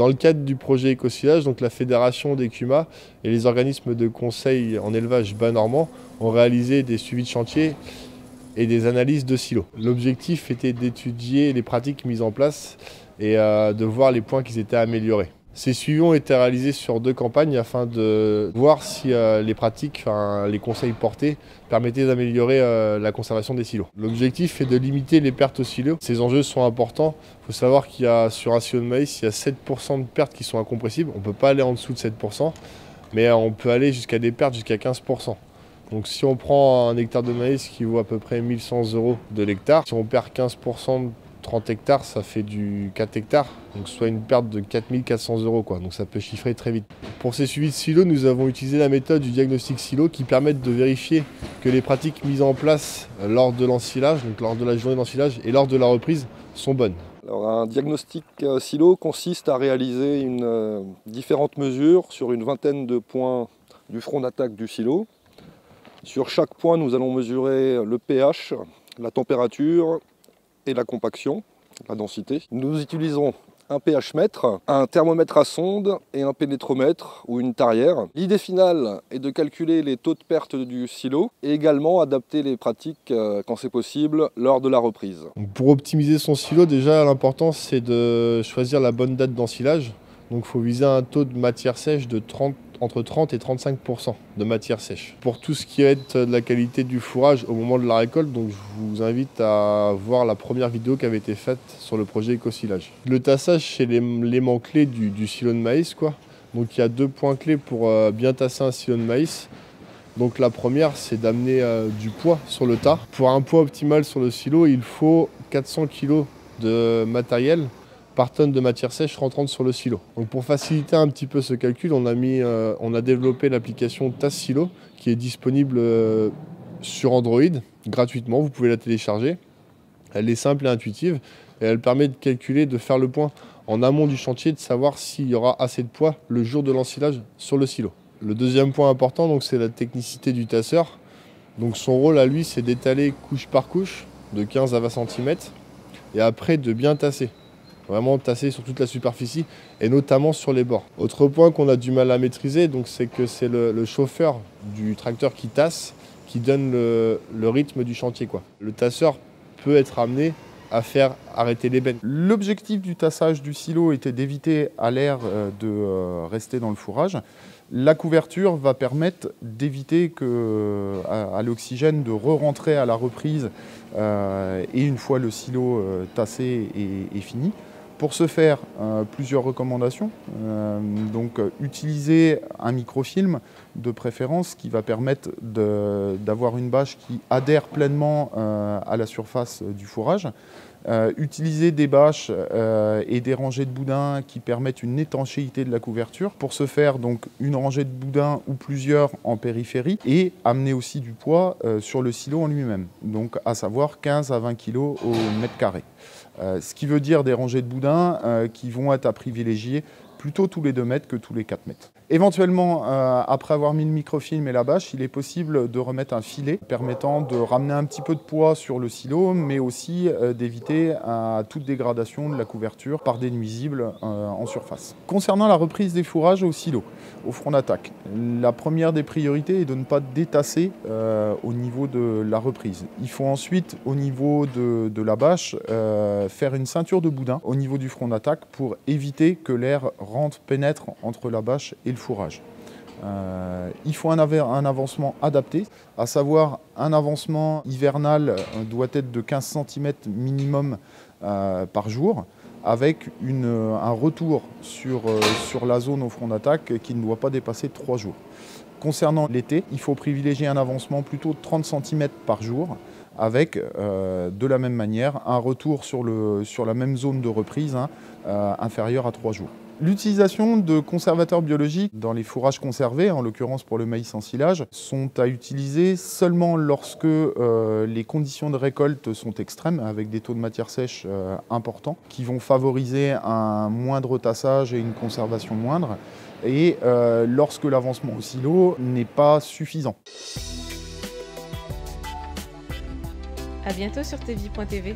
Dans le cadre du projet Éco-Silage, donc la Fédération des CUMA et les organismes de conseil en élevage bas normand ont réalisé des suivis de chantier et des analyses de silos. L'objectif était d'étudier les pratiques mises en place et de voir les points qui étaient améliorés. Ces suivis ont été réalisés sur 2 campagnes afin de voir si les pratiques, les conseils portés permettaient d'améliorer la conservation des silos. L'objectif est de limiter les pertes aux silos. Ces enjeux sont importants. Il faut savoir qu'il y a sur un silo de maïs, il y a 7% de pertes qui sont incompressibles. On ne peut pas aller en dessous de 7%, mais on peut aller jusqu'à des pertes jusqu'à 15%. Donc si on prend un hectare de maïs qui vaut à peu près 1 100 € de l'hectare, si on perd 15% de 30 hectares, ça fait du 4 hectares, donc soit une perte de 4 400 €, quoi. Donc ça peut chiffrer très vite. Pour ces suivis de silos, nous avons utilisé la méthode du diagnostic silo qui permet de vérifier que les pratiques mises en place lors de l'ensilage, donc lors de la journée d'ensilage et lors de la reprise, sont bonnes. Alors, un diagnostic silo consiste à réaliser différentes mesures sur une vingtaine de points du front d'attaque du silo. Sur chaque point, nous allons mesurer le pH, la température et la compaction, la densité. Nous utilisons un pH mètre, un thermomètre à sonde et un pénétromètre ou une tarière. L'idée finale est de calculer les taux de perte du silo et également adapter les pratiques, quand c'est possible, lors de la reprise. Pour optimiser son silo, déjà l'important c'est de choisir la bonne date d'ensilage. Donc il faut viser un taux de matière sèche de entre 30 et 35% de matière sèche. Pour tout ce qui est de la qualité du fourrage au moment de la récolte, donc je vous invite à voir la première vidéo qui avait été faite sur le projet Éco-Silage. Le tassage, c'est l'élément clé du silo de maïs, quoi. Donc il y a 2 points clés pour bien tasser un silo de maïs. Donc la première, c'est d'amener du poids sur le tas. Pour un poids optimal sur le silo, il faut 400 kg de matériel par tonne de matière sèche rentrante sur le silo. Donc pour faciliter un petit peu ce calcul, on a développé l'application Tasse Silo qui est disponible sur Android gratuitement. Vous pouvez la télécharger. Elle est simple et intuitive et elle permet de calculer, de faire le point en amont du chantier, de savoir s'il y aura assez de poids le jour de l'ensilage sur le silo. Le deuxième point important, c'est la technicité du tasseur. Donc son rôle à lui, c'est d'étaler couche par couche de 15 à 20 cm et après de bien tasser. Vraiment tasser sur toute la superficie et notamment sur les bords. Autre point qu'on a du mal à maîtriser, c'est que c'est le chauffeur du tracteur qui tasse, qui donne le rythme du chantier, quoi. Le tasseur peut être amené à faire arrêter l'ébène. L'objectif du tassage du silo était d'éviter à l'air de rester dans le fourrage. La couverture va permettre d'éviter à l'oxygène de re-rentrer à la reprise et une fois le silo tassé et fini. Pour ce faire, plusieurs recommandations. Utiliser un microfilm de préférence qui va permettre d'avoir une bâche qui adhère pleinement à la surface du fourrage. Utiliser des bâches et des rangées de boudins qui permettent une étanchéité de la couverture. Pour ce faire, une rangée de boudins ou plusieurs en périphérie et amener aussi du poids sur le silo en lui-même. Donc à savoir 15 à 20 kg au mètre carré. Ce qui veut dire des rangées de boudins qui vont être à privilégier plutôt tous les 2 mètres que tous les 4 mètres. Éventuellement, après avoir mis le microfilm et la bâche, il est possible de remettre un filet permettant de ramener un petit peu de poids sur le silo, mais aussi d'éviter toute dégradation de la couverture par des nuisibles en surface. Concernant la reprise des fourrages au silo, au front d'attaque, la première des priorités est de ne pas détasser au niveau de la reprise. Il faut ensuite, au niveau de la bâche, faire une ceinture de boudin au niveau du front d'attaque pour éviter que l'air pénètre entre la bâche et le fourrage. Il faut un avancement adapté, à savoir un avancement hivernal doit être de 15 cm minimum par jour, avec un retour sur la zone au front d'attaque qui ne doit pas dépasser 3 jours. Concernant l'été, il faut privilégier un avancement plutôt de 30 cm par jour, avec de la même manière un retour sur la même zone de reprise inférieur à 3 jours. L'utilisation de conservateurs biologiques dans les fourrages conservés, en l'occurrence pour le maïs en silage, sont à utiliser seulement lorsque les conditions de récolte sont extrêmes, avec des taux de matière sèche importants, qui vont favoriser un moindre tassage et une conservation moindre, et lorsque l'avancement au silo n'est pas suffisant. À bientôt sur tvi.tv.